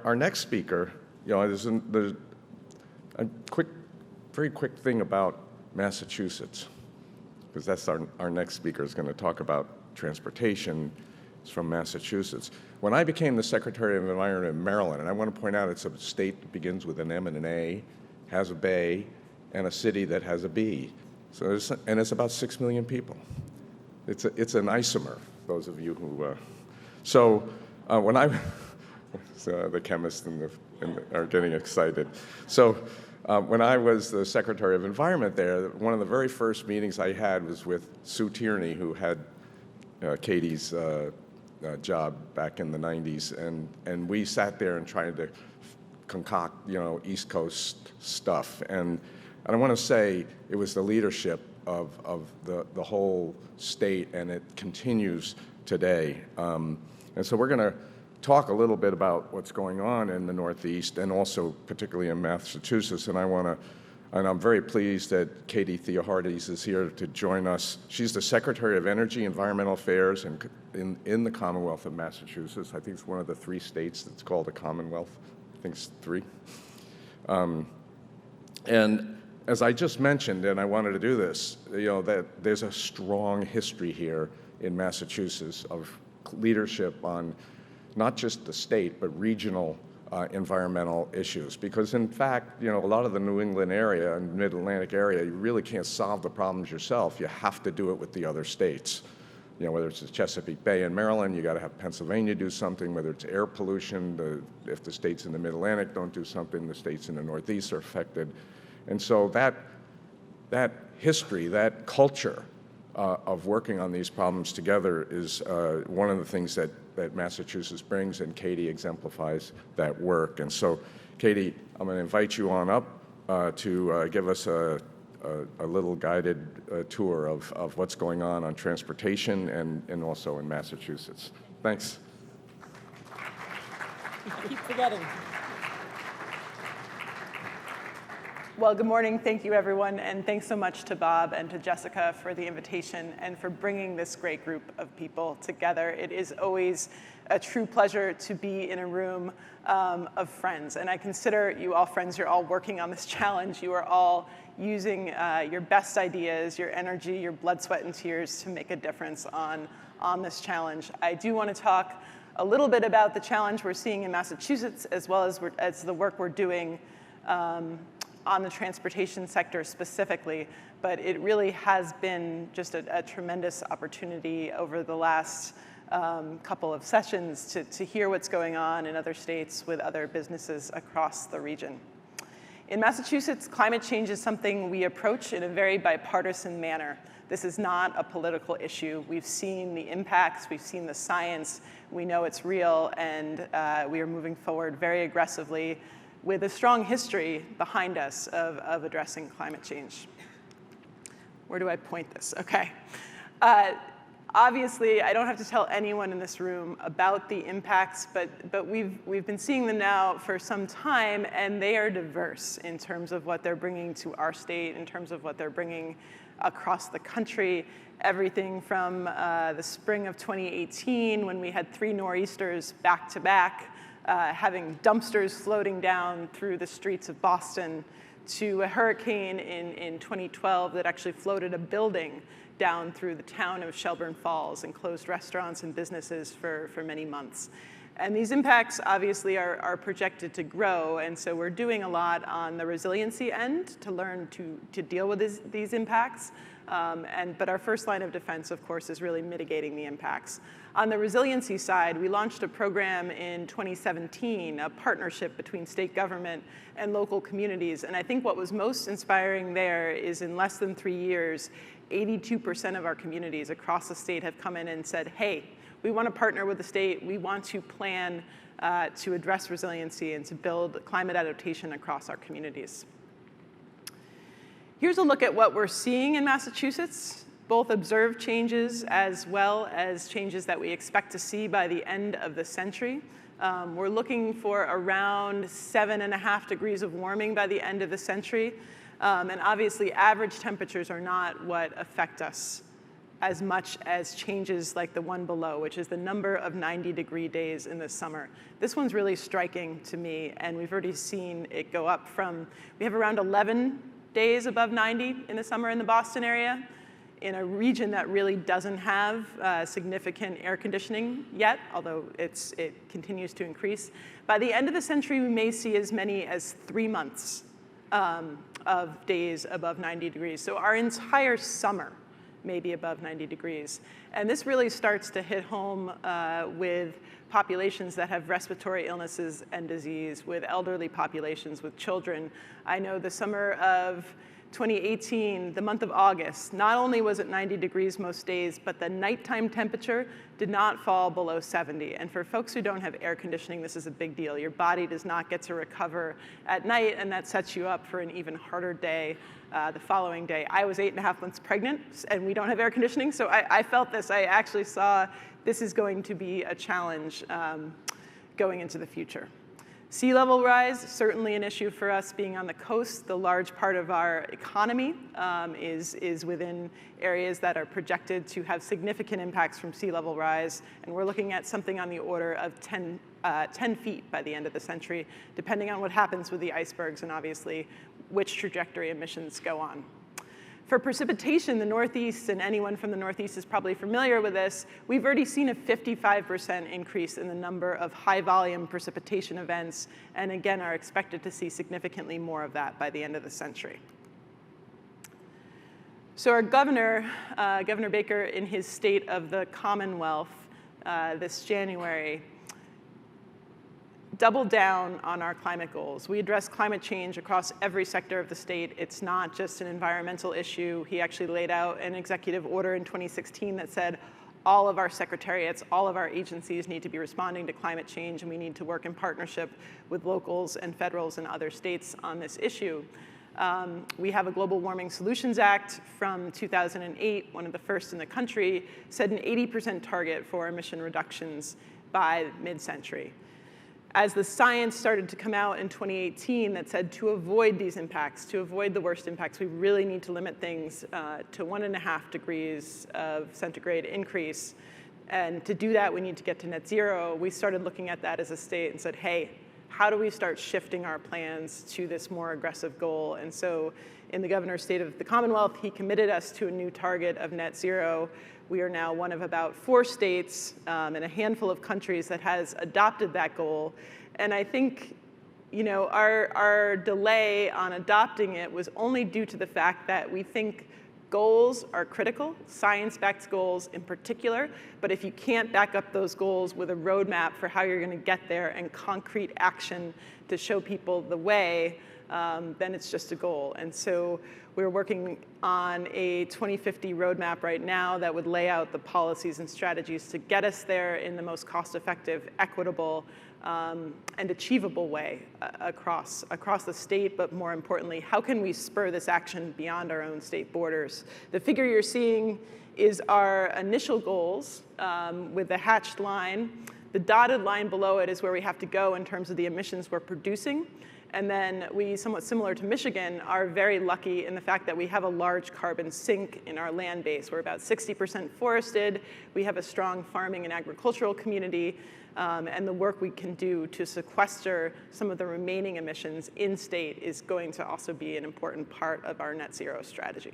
our next speaker, there's a very quick thing about Massachusetts, because that's our next speaker is going to talk about transportation. It's from Massachusetts. When I became the Secretary of Environment in Maryland, and I want to point out it's a state that begins with an M and an A, has a bay, and a city that has a B. So it's about 6 million people. It's an isomer, those of you who... when I... the chemists are getting excited. So when I was the Secretary of Environment there, one of the very first meetings I had was with Sue Tierney, who had Katie's job back in the 90s, and we sat there and tried to concoct, East Coast stuff. And I want to say it was the leadership of the whole state, and it continues today. And so we're going to talk a little bit about what's going on in the Northeast, and also particularly in Massachusetts. And I'm very pleased that Katie Theoharides is here to join us. She's the Secretary of Energy, Environmental Affairs in the Commonwealth of Massachusetts. I think it's one of the 3 states that's called a Commonwealth. I think it's 3. And as I just mentioned, and I wanted to do this, that there's a strong history here in Massachusetts of leadership on not just the state, but regional environmental issues. Because in fact, a lot of the New England area and Mid-Atlantic area, you really can't solve the problems yourself. You have to do it with the other states. Whether it's the Chesapeake Bay in Maryland, you got to have Pennsylvania do something. Whether it's air pollution, if the states in the Mid-Atlantic don't do something, the states in the Northeast are affected. And so that history, that culture of working on these problems together is one of the things that Massachusetts brings, and Katie exemplifies that work. And so, Katie, I'm going to invite you on up to give us a little guided tour of what's going on transportation and also in Massachusetts. Thanks. I keep forgetting. Well, good morning. Thank you, everyone. And thanks so much to Bob and to Jessica for the invitation and for bringing this great group of people together. It is always a true pleasure to be in a room of friends. And I consider you all friends. You're all working on this challenge. You are all using your best ideas, your energy, your blood, sweat, and tears to make a difference on this challenge. I do want to talk a little bit about the challenge we're seeing in Massachusetts, as well as the work we're doing on the transportation sector specifically, but it really has been just a tremendous opportunity over the last couple of sessions to hear what's going on in other states with other businesses across the region. In Massachusetts, climate change is something we approach in a very bipartisan manner. This is not a political issue. We've seen the impacts, we've seen the science, we know it's real, and we are moving forward very aggressively with a strong history behind us of addressing climate change. Where do I point this? Okay. Obviously, I don't have to tell anyone in this room about the impacts, but we've been seeing them now for some time, and they are diverse in terms of what they're bringing to our state, in terms of what they're bringing across the country. Everything from the spring of 2018, when we had 3 nor'easters back to back, having dumpsters floating down through the streets of Boston, to a hurricane in 2012 that actually floated a building down through the town of Shelburne Falls and closed restaurants and businesses for many months. And these impacts obviously are projected to grow, and so we're doing a lot on the resiliency end to learn to deal with these impacts. But our first line of defense, of course, is really mitigating the impacts. On the resiliency side, we launched a program in 2017, a partnership between state government and local communities. And I think what was most inspiring there is in less than 3 years, 82% of our communities across the state have come in and said, hey, we want to partner with the state. We want to plan to address resiliency and to build climate adaptation across our communities. Here's a look at what we're seeing in Massachusetts, both observed changes as well as changes that we expect to see by the end of the century. We're looking for around 7.5 degrees of warming by the end of the century. And obviously, average temperatures are not what affect us as much as changes like the one below, which is the number of 90-degree days in the summer. This one's really striking to me, and we've already seen it go up from, we have around 11 days above 90 in the summer in the Boston area, in a region that really doesn't have significant air conditioning yet, although it continues to increase. By the end of the century, we may see as many as 3 months of days above 90 degrees. So our entire summer may be above 90 degrees. And this really starts to hit home with populations that have respiratory illnesses and disease, with elderly populations, with children. I know the summer of 2018, the month of August, not only was it 90 degrees most days, but the nighttime temperature did not fall below 70. And for folks who don't have air conditioning, this is a big deal. Your body does not get to recover at night, and that sets you up for an even harder day the following day. I was 8.5 months pregnant, and we don't have air conditioning, so I felt this. I actually saw this is going to be a challenge going into the future. Sea level rise, certainly an issue for us being on the coast. The large part of our economy is within areas that are projected to have significant impacts from sea level rise. And we're looking at something on the order of 10 feet by the end of the century, depending on what happens with the icebergs and obviously which trajectory emissions go on. For precipitation, the Northeast, and anyone from the Northeast is probably familiar with this, we've already seen a 55% increase in the number of high-volume precipitation events, and again, are expected to see significantly more of that by the end of the century. So our governor, Governor Baker, in his State of the Commonwealth this January, double down on our climate goals. We address climate change across every sector of the state. It's not just an environmental issue. He actually laid out an executive order in 2016 that said all of our secretariats, all of our agencies need to be responding to climate change, and we need to work in partnership with locals and federals and other states on this issue. We have a Global Warming Solutions Act from 2008, one of the first in the country, set an 80% target for emission reductions by mid-century. As the science started to come out in 2018 that said to avoid these impacts, to avoid the worst impacts, we really need to limit things to 1.5 degrees of centigrade increase. And to do that, we need to get to net zero. We started looking at that as a state and said, hey, how do we start shifting our plans to this more aggressive goal? And so in the governor's State of the Commonwealth, he committed us to a new target of net zero. We are now one of about 4 states and a handful of countries that has adopted that goal. And I think, you know, our delay on adopting it was only due to the fact that we think goals are critical, science-backed goals in particular, but if you can't back up those goals with a roadmap for how you're gonna get there and concrete action to show people the way, then it's just a goal. And so we're working on a 2050 roadmap right now that would lay out the policies and strategies to get us there in the most cost-effective, equitable, and achievable way across the state, but more importantly, how can we spur this action beyond our own state borders? The figure you're seeing is our initial goals with the hatched line. The dotted line below it is where we have to go in terms of the emissions we're producing. And then we, somewhat similar to Michigan, are very lucky in the fact that we have a large carbon sink in our land base. We're about 60% forested. We have a strong farming and agricultural community. And the work we can do to sequester some of the remaining emissions in state is going to also be an important part of our net zero strategy.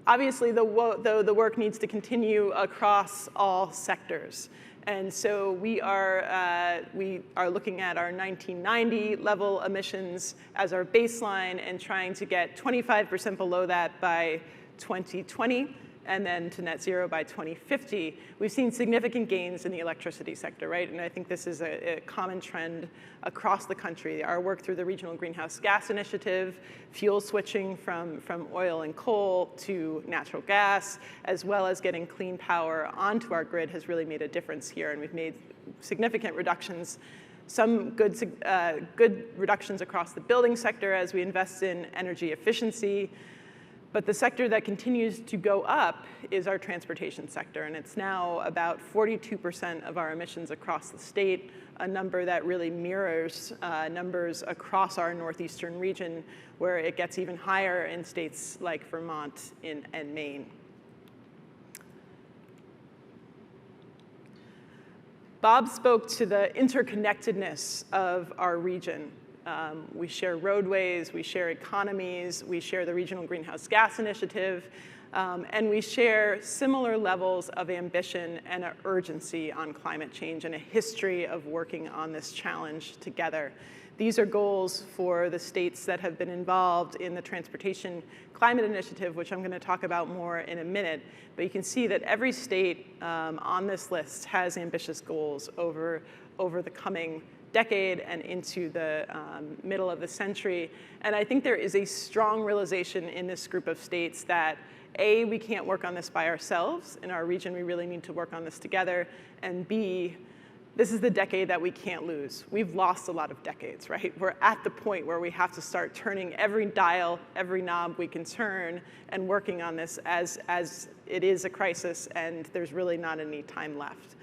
Obviously, the work needs to continue across all sectors. And so we are looking at our 1990 level emissions as our baseline and trying to get 25% below that by 2020, and then to net zero by 2050. We've seen significant gains in the electricity sector, right? And I think this is a common trend across the country. Our work through the Regional Greenhouse Gas Initiative, fuel switching from oil and coal to natural gas, as well as getting clean power onto our grid has really made a difference here. And we've made significant reductions, some good reductions across the building sector as we invest in energy efficiency. But the sector that continues to go up is our transportation sector, and it's now about 42% of our emissions across the state. a number that really mirrors numbers across our northeastern region, where it gets even higher in states like Vermont and Maine. Bob spoke to the interconnectedness of our region. We share roadways, we share economies, we share the Regional Greenhouse Gas Initiative, and we share similar levels of ambition and an urgency on climate change and a history of working on this challenge together. These are goals for the states that have been involved in the Transportation Climate Initiative, which I'm going to talk about more in a minute. But you can see that every state on this list has ambitious goals over the coming decade and into the middle of the century. And I think there is a strong realization in this group of states that A, we can't work on this by ourselves. In our region, we really need to work on this together. And B, this is the decade that we can't lose. We've lost a lot of decades, right? We're at the point where we have to start turning every dial, every knob we can turn, and working on this as it is a crisis, and there's really not any time left.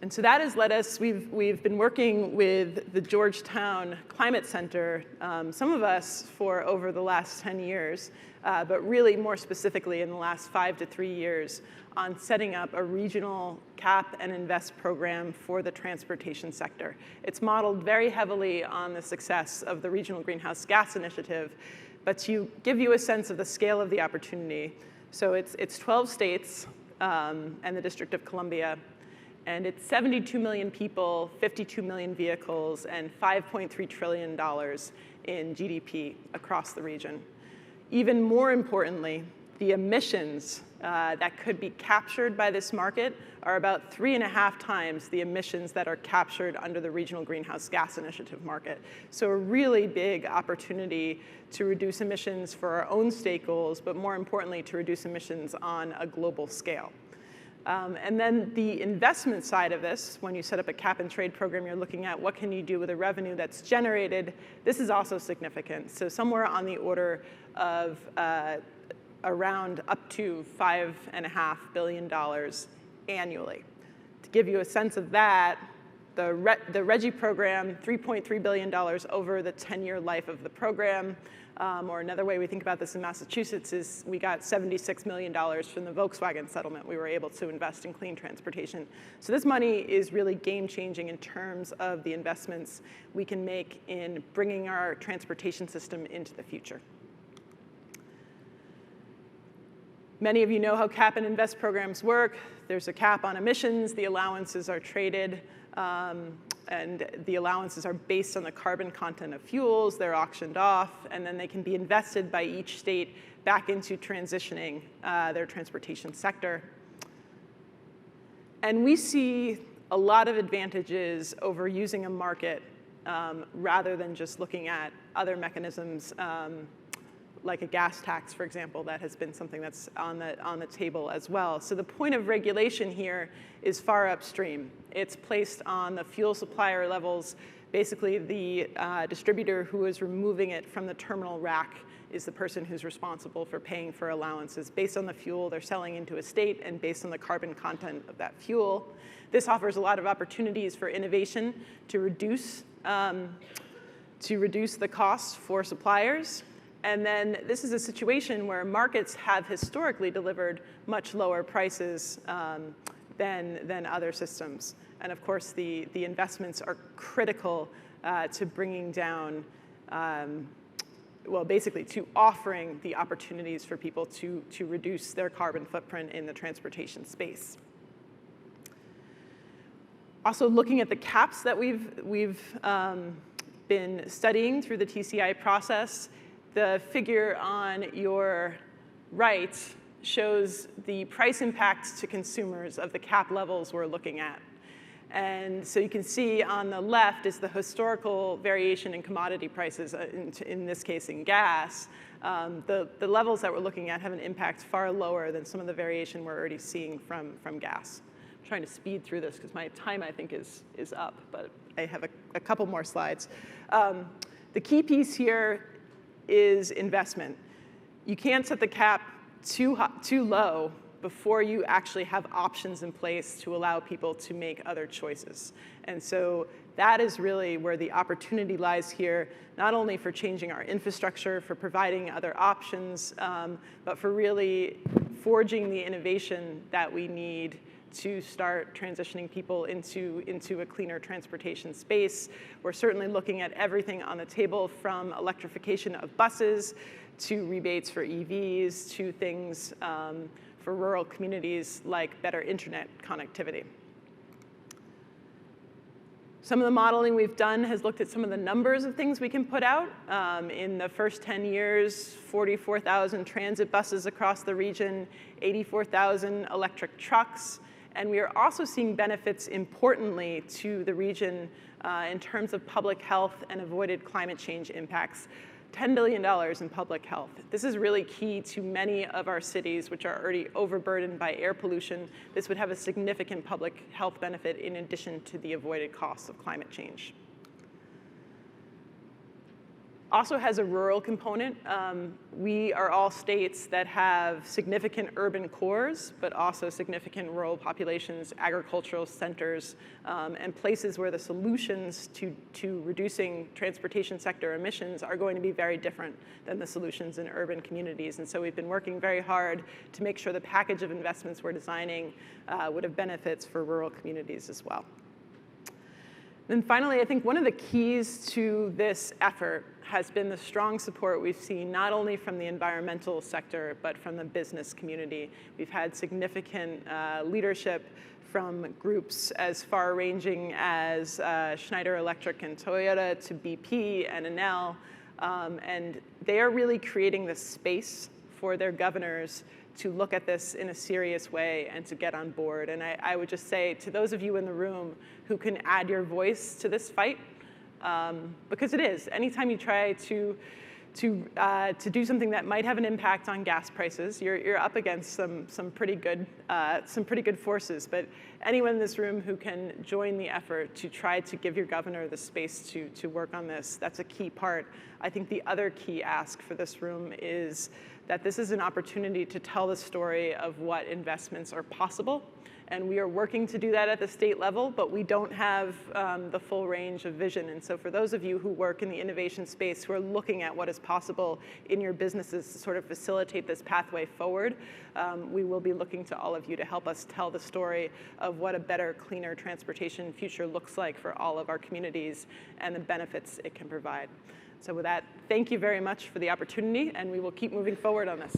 And so that has led us, we've been working with the Georgetown Climate Center, some of us for over the last 10 years, but really more specifically in the last 5 to 3 years, on setting up a regional cap and invest program for the transportation sector. It's modeled very heavily on the success of the Regional Greenhouse Gas Initiative, but to give you a sense of the scale of the opportunity, so it's 12 states and the District of Columbia, and it's 72 million people, 52 million vehicles, and $5.3 trillion in GDP across the region. Even more importantly, the emissions that could be captured by this market are about 3.5 times the emissions that are captured under the Regional Greenhouse Gas Initiative market. So a really big opportunity to reduce emissions for our own state goals, but more importantly, to reduce emissions on a global scale. And then the investment side of this, when you set up a cap and trade program, you're looking at what can you do with the revenue that's generated. This is also significant. So somewhere on the order of around up to $5.5 billion annually. To give you a sense of that, the RGGI program, $3.3 billion over the 10-year life of the program. Or another way we think about this in Massachusetts is we got $76 million from the Volkswagen settlement. We were able to invest in clean transportation. So this money is really game-changing in terms of the investments we can make in bringing our transportation system into the future. Many of you know how cap and invest programs work. There's a cap on emissions. The allowances are traded. And the allowances are based on the carbon content of fuels. They're auctioned off, and then they can be invested by each state back into transitioning their transportation sector. And we see a lot of advantages over using a market rather than just looking at other mechanisms like a gas tax, for example. That has been something that's on the table as well. So the point of regulation here is far upstream. It's placed on the fuel supplier levels. Basically, the distributor who is removing it from the terminal rack is the person who's responsible for paying for allowances based on the fuel they're selling into a state and based on the carbon content of that fuel. This offers a lot of opportunities for innovation to reduce the costs for suppliers. And then this is a situation where markets have historically delivered much lower prices than other systems. And of course, the investments are critical to bringing down, well, basically to offering the opportunities for people to reduce their carbon footprint in the transportation space. Also, looking at the caps that we've been studying through the TCI process, the figure on your right shows the price impacts to consumers of the cap levels we're looking at. And so you can see on the left is the historical variation in commodity prices, in this case in gas. The levels that we're looking at have an impact far lower than some of the variation we're already seeing from gas. I'm trying to speed through this because my time, I think, is up, but I have a couple more slides. The key piece here is investment. You can't set the cap too low before you actually have options in place to allow people to make other choices. And so that is really where the opportunity lies here, not only for changing our infrastructure, for providing other options, but for really forging the innovation that we need to start transitioning people into a cleaner transportation space. We're certainly looking at everything on the table, from electrification of buses to rebates for EVs to things for rural communities like better internet connectivity. Some of the modeling we've done has looked at some of the numbers of things we can put out. In the first 10 years, 44,000 transit buses across the region, 84,000 electric trucks. And we are also seeing benefits, importantly, to the region in terms of public health and avoided climate change impacts. $10 billion in public health. This is really key to many of our cities, which are already overburdened by air pollution. This would have a significant public health benefit in addition to the avoided costs of climate change. Also has a rural component. We are all states that have significant urban cores, but also significant rural populations, agricultural centers, and places where the solutions to reducing transportation sector emissions are going to be very different than the solutions in urban communities. And so we've been working very hard to make sure the package of investments we're designing would have benefits for rural communities as well. And finally, I think one of the keys to this effort has been the strong support we've seen not only from the environmental sector, but from the business community. We've had significant leadership from groups as far-ranging as Schneider Electric and Toyota to BP and Enel, and they are really creating the space for their governors to look at this in a serious way and to get on board. And I would just say to those of you in the room who can add your voice to this fight, because it is, anytime you try to do something that might have an impact on gas prices, you're up against some pretty good forces. But anyone in this room who can join the effort to try to give your governor the space to work on this, that's a key part. I think the other key ask for this room is that this is an opportunity to tell the story of what investments are possible. And we are working to do that at the state level, but we don't have the full range of vision. And so for those of you who work in the innovation space, who are looking at what is possible in your businesses to sort of facilitate this pathway forward, we will be looking to all of you to help us tell the story of what a better, cleaner transportation future looks like for all of our communities and the benefits it can provide. So with that, thank you very much for the opportunity, and we will keep moving forward on this.